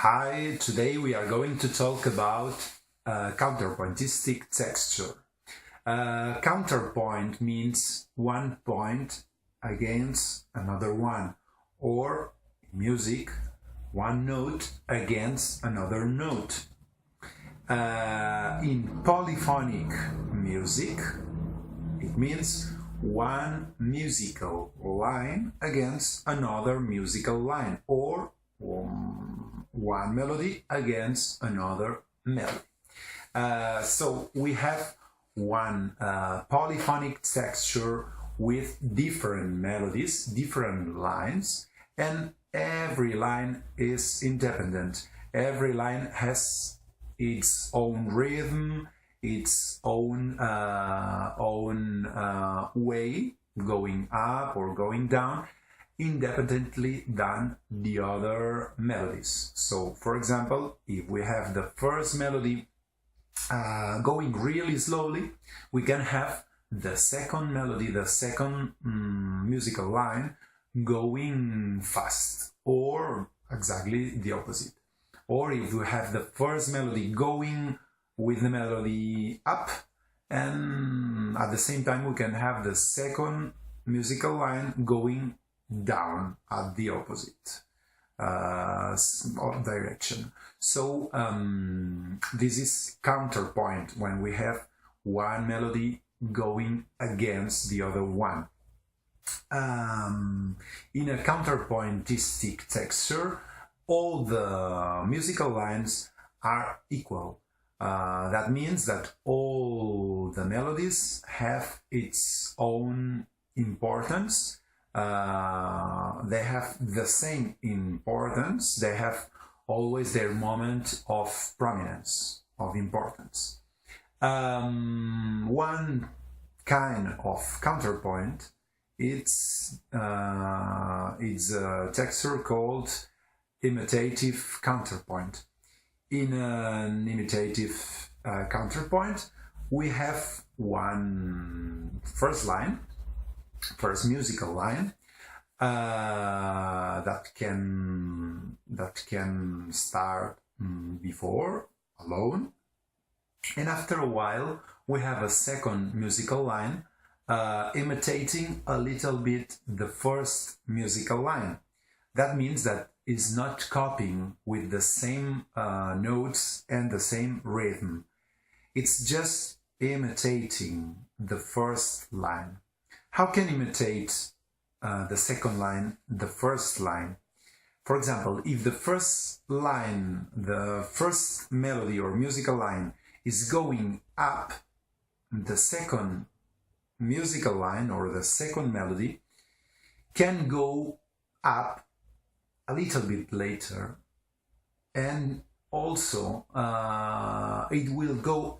Hi, today we are going to talk about counterpointistic texture. Counterpoint means one point against another one, or in music, one note against another note. In polyphonic music, it means one musical line against another musical line, or one melody against another melody. So we have one polyphonic texture with different melodies, different lines, and every line is independent. Every line has its own rhythm, its own way, going up or going down, independently than the other melodies. So, for example, if we have the first melody going really slowly, we can have the second melody, the second musical line going fast, or exactly the opposite. Or if we have the first melody going with the melody up, and at the same time we can have the second musical line going down at the opposite direction. So this is counterpoint, when we have one melody going against the other one. In a counterpointistic texture, all the musical lines are equal. That means that all the melodies have its own importance. They have the same importance. They have always their moment of prominence, of importance. One kind of counterpoint, it's a texture called imitative counterpoint. In an imitative counterpoint, we have one first musical line that can start before alone, and after a while we have a second musical line imitating a little bit the first musical line. That means that it's not copying with the same notes and the same rhythm. It's just imitating the first line. How can imitate the second line, the first line? For example, if the first line, the first melody or musical line is going up, the second musical line or the second melody can go up a little bit later, and also it will go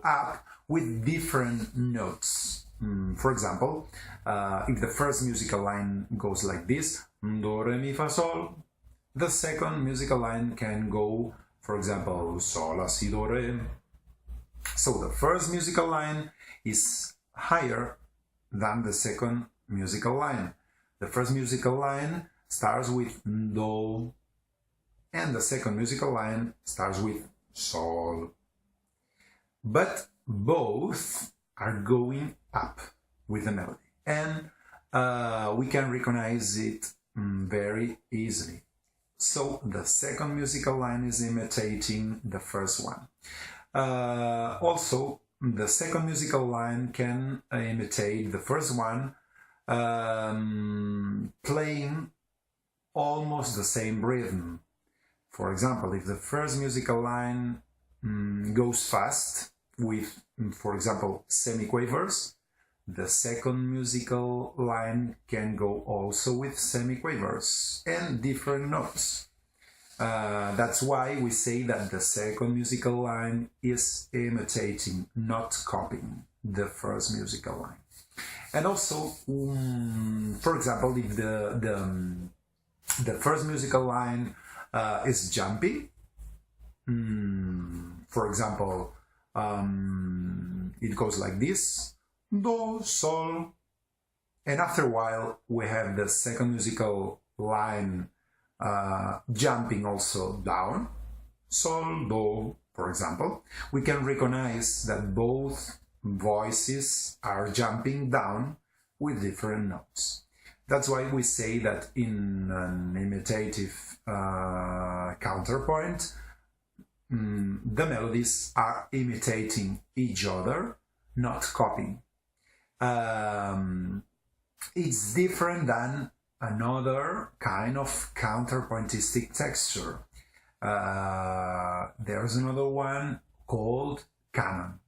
up with different notes. For example, if the first musical line goes like this, do, re, mi, fa, sol, the second musical line can go, for example, sol, la, si, do, re. So the first musical line is higher than the second musical line. The first musical line starts with do, and the second musical line starts with sol. But both are going up with the melody, and we can recognize it very easily. So the second musical line is imitating the first one. Also, the second musical line can imitate the first one, playing almost the same rhythm. For example, if the first musical line goes fast with, for example, semiquavers, the second musical line can go also with semiquavers and different notes. That's why we say that the second musical line is imitating, not copying the first musical line. And also, for example, if the first musical line is jumping, for example, it goes like this, do, sol, and after a while we have the second musical line jumping also down, sol, do, for example, we can recognize that both voices are jumping down with different notes. That's why we say that in an imitative counterpoint, the melodies are imitating each other, not copying. It's different than another kind of counterpointistic texture. There's another one called canon.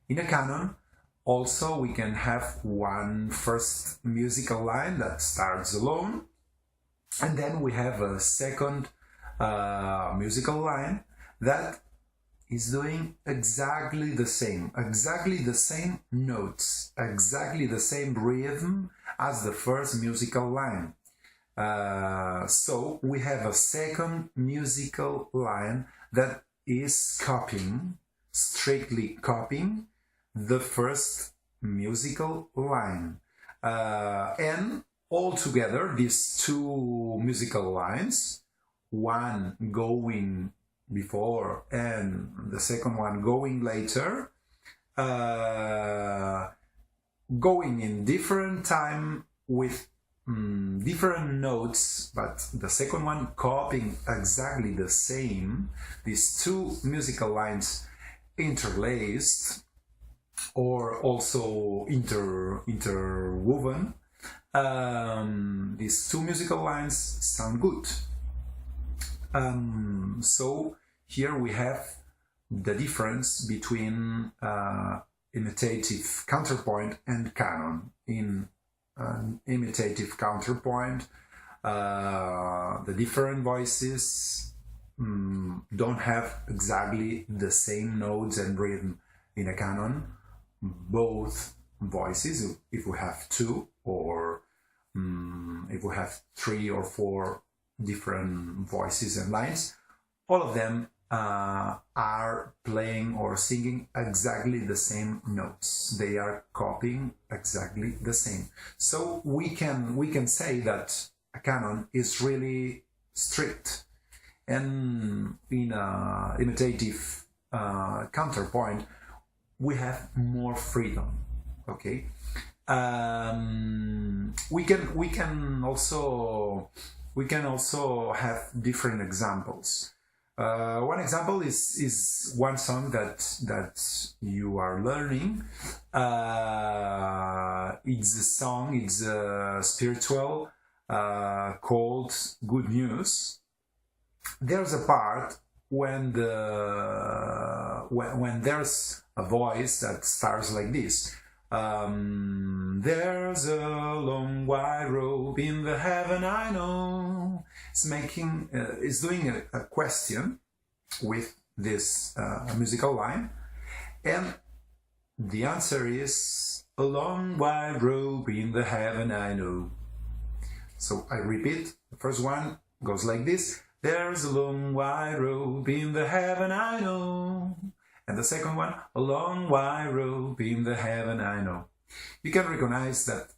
In a canon, also we can have one first musical line that starts alone, and then we have a second musical line that is doing exactly the same notes, exactly the same rhythm as the first musical line. So we have a second musical line that is strictly copying the first musical line. And altogether, these two musical lines, one going before and the second one going later, going in different time with different notes, but the second one copying exactly the same, these two musical lines interlaced or also interwoven, these two musical lines sound good. So here we have the difference between imitative counterpoint and canon. In an imitative counterpoint, the different voices don't have exactly the same notes and rhythm. In a canon, both voices, if we have two, or if we have 3 or 4 different voices and lines, all of them are playing or singing exactly the same notes. They are copying exactly the same. So we can say that a canon is really strict, and in an imitative counterpoint we have more freedom. Okay, we can also have different examples. One example is one song that you are learning. It's a spiritual called Good News. There's a part when there's a voice that starts like this. There's a long white robe in the heaven I know. It's doing a question with this musical line, and the answer is a long white robe in the heaven I know. So I repeat, the first one goes like this: there's a long white robe in the heaven I know. And the second one, a long white robe in the heaven I know. You can recognize that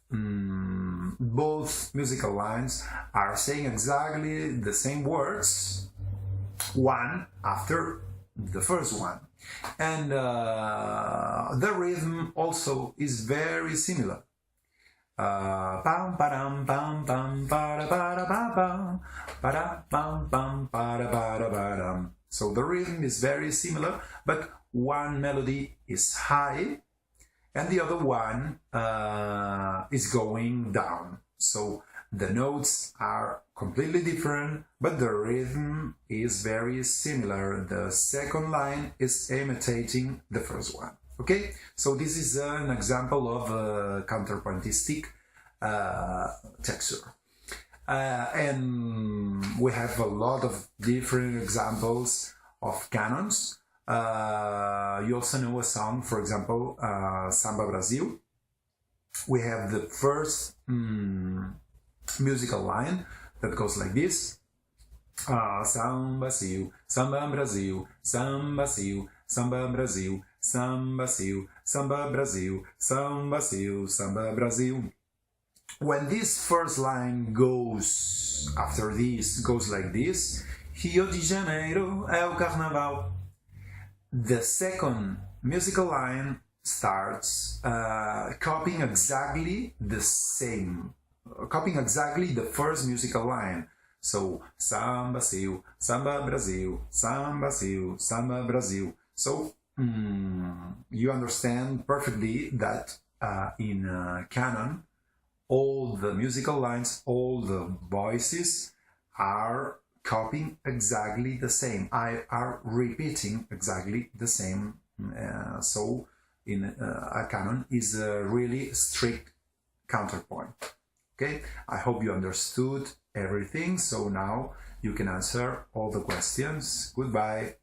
both musical lines are saying exactly the same words, one after the first one. And the rhythm also is very similar. Pam padam pam pam para para pam para pam pam para para padam. So the rhythm is very similar, but one melody is high and the other one is going down. So the notes are completely different, but the rhythm is very similar. The second line is imitating the first one. Okay, so this is an example of a counterpointistic texture. And we have a lot of different examples of canons. You also know a song, for example, Samba Brasil. We have the first musical line that goes like this. Samba Brasil, Samba Brasil, Samba Brasil, Samba Brasil, Samba Brasil, Samba Brasil, Samba Brasil, Samba Brasil. when this first line goes, after this, goes like this, Rio de Janeiro é o carnaval. The second musical line starts copying exactly the same, copying exactly the first musical line. So, samba Sil, samba Brasil, samba Sil, samba Brasil. So, you understand perfectly that in canon, all the musical lines, all the voices are copying exactly the same. I are repeating exactly the same. So in a canon is a really strict counterpoint. Okay, I hope you understood everything. So now you can answer all the questions. Goodbye.